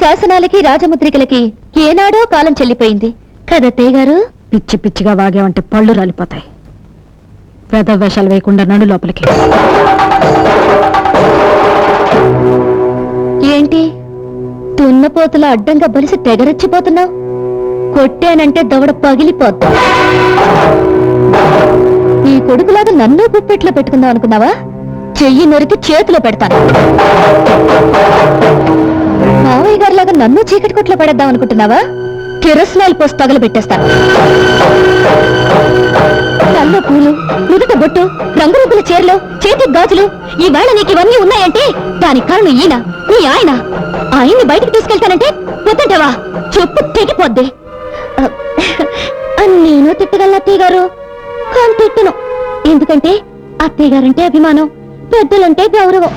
శాసనాలకి రాజముద్రికలకి ఏనాడో కాలం చెల్లిపోయింది కదత్తయ్య గారు. పిచ్చి పిచ్చిగా వాగేవంటే పళ్ళు రాలిపోతాయి. వేషాలు వేయకుండా నడు లోపలికి. ఏంటి దున్నపోతుల అడ్డంగా బలిసి తెగరచ్చిపోతున్నావు? కొట్టానంటే దవడ పగిలిపోతా. ఈ కొడుకులాగా నన్ను గుప్పెట్లో పెట్టుకుందాం అనుకున్నావా? చెయ్యి నొరికి చేతిలో పెడతాను. మావయ్య గారిలాగా నన్ను చీకటి కొట్లో పడేద్దాం అనుకుంటున్నావా? కిరసనాయిల్ పోసి తగలబెట్టేస్తాను. తల్లో పూలు, నుదుట బొట్టు, రంగురంగుల చీరలు, చేతికి గాజులు, ఈ వేళ నీకు ఇవన్నీ ఉన్నాయంటే దానికి కారణం ఈయన, నీ ఆయన. ఆయన్ని బయటకు తీసుకెళ్తానంటే వద్దంటావా? చెప్పు తెగిపోద్ది. నేను తిట్టగలను అత్తయ్య గారు, కానీ తిట్టను. ఎందుకంటే అత్తయ్య గారంటే అభిమానం, పెద్దలంటే గౌరవం.